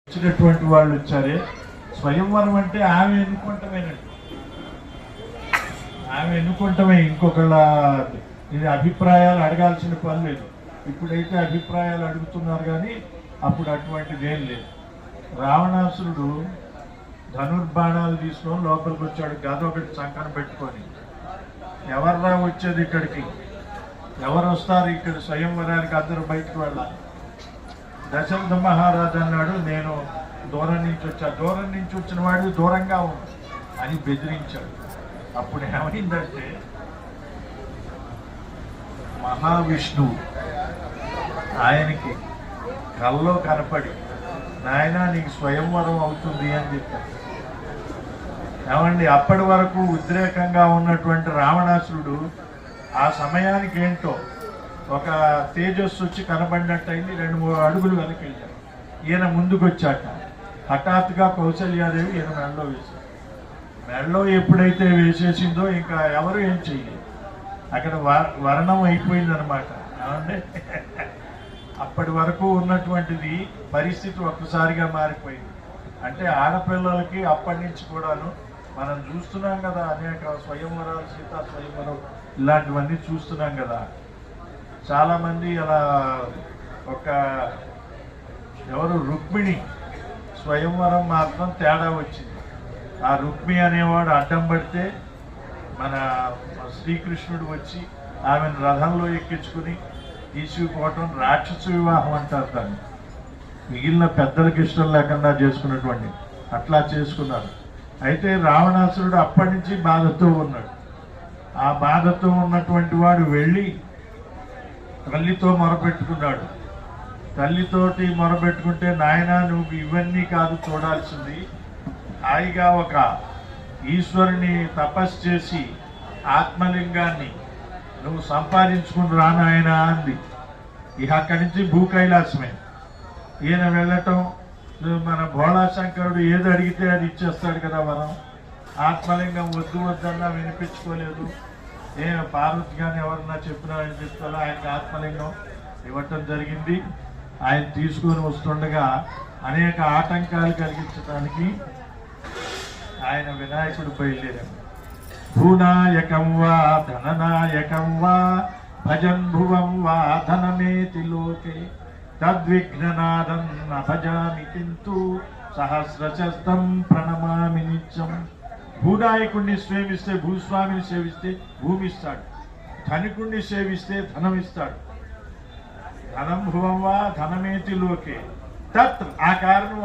వచ్చినటువంటి వాళ్ళు వచ్చారే స్వయంవరం అంటే ఆమె ఎన్నుకుంటమేనండి. ఆమె ఎన్నుకుంటమే, ఇంకొకళ్ళ ఇది అభిప్రాయాలు అడగాల్సిన పని లేదు. ఇప్పుడైతే అభిప్రాయాలు అడుగుతున్నారు కానీ అప్పుడు అటువంటిది ఏం లేదు. రావణాసురుడు ధనుర్బాణాలు తీసుకొని లోపలికి వచ్చాడు, గద ఒకటి చంకన పెట్టుకొని. ఎవర్రా వచ్చేది ఇక్కడికి, ఎవరు వస్తారు ఇక్కడ స్వయంవరానికి, అందరూ బయటకు వెళ్ళాలి. దశరథ మహారాజు అన్నాడు, నేను దూరం నుంచి వచ్చా, దూరం నుంచి వచ్చిన వాడు దూరంగా ఉంది అని బెదిరించాడు. అప్పుడు ఏమైందంటే మహావిష్ణువు ఆయనకి కల్లో కనపడి, నాయన నీకు స్వయంవరం అవుతుంది అని చెప్పాడు. ఏమండి, అప్పటి వరకు ఉద్రేకంగా ఉన్నటువంటి రావణాసురుడు ఆ సమయానికి ఏంటో ఒక తేజస్సు వచ్చి కనబడినట్టయింది. 2-3 అడుగులు వెనక్కి వెళ్ళాడు. ఈయన ముందుకు వచ్చాక హఠాత్తుగా కౌసల్యాదేవి ఈయన మెడలో వేశాడు. మెడలో ఎప్పుడైతే వేసేసిందో ఇంకా ఎవరు ఏం చేయలేదు. అక్కడ వర్ణం అయిపోయిందనమాట. ఏమంటే అప్పటి వరకు ఉన్నటువంటిది పరిస్థితి ఒక్కసారిగా మారిపోయింది. అంటే ఆడపిల్లలకి అప్పటి నుంచి కూడాను మనం చూస్తున్నాం కదా, అనేక స్వయంవరాలు, సీతా స్వయంవరం ఇలాంటివన్నీ చూస్తున్నాం కదా. చాలామంది అలా ఒక ఎవరు రుక్మిణి స్వయంవరం మాత్రం తేడా వచ్చింది. ఆ రుక్మి అనేవాడు అడ్డం పడితే మన శ్రీకృష్ణుడు వచ్చి ఆమెను రథంలో ఎక్కించుకుని తీసుకుపోవటం రాక్షస వివాహం అంటారు దాన్ని. మిగిలిన పెద్దలకు ఇష్టం లేకుండా చేసుకున్నటువంటి అట్లా చేసుకున్నారు. అయితే రావణాసురుడు అప్పటి నుంచి బాధతో ఉన్నాడు. ఆ బాధతో ఉన్నటువంటి వాడు వెళ్ళి తల్లితో మొరపెట్టుకున్నాడు. తల్లితోటి మొరపెట్టుకుంటే, నాయన నువ్వు ఇవన్నీ కాదు చూడాల్సింది, హాయిగా ఒక ఈశ్వరుని తపస్సు చేసి ఆత్మలింగాన్ని నువ్వు సంపాదించుకుని రా నాయన అంది. ఇక అక్కడి నుంచి భూకైలాసమే. ఈయన వెళ్ళటం, మన భోళాశంకరుడు ఏది అడిగితే అది ఇచ్చేస్తాడు కదా వరం. ఆత్మలింగం వద్దు వద్దన్నా వినిపించుకోలేదు. పార్వతి కానీ ఎవరన్నా చెప్పినా చెప్తారో ఆయనకి ఆత్మలింగం ఇవ్వటం జరిగింది. ఆయన తీసుకొని వస్తుండగా అనేక ఆటంకాలు కలిగించడానికి ఆయన వినాయకుడు బయలుదేరాడు. భూనాయకం వా ధననాయకం వా భజన్ భువం వా ధనమేతి లోకే తద్విఘ్ననాదం భజామి కింతు సహస్రశస్తం ప్రణమామి నిత్యం. భూనాయకుడిని సేవిస్తే భూస్వామిని సేవిస్తే భూమి ఇస్తాడు, ధనికుడిని సేవిస్తే ధనం ఇస్తాడు. ధనం భువం వా ధనమేతి లోకే తత్, ఆ కారణం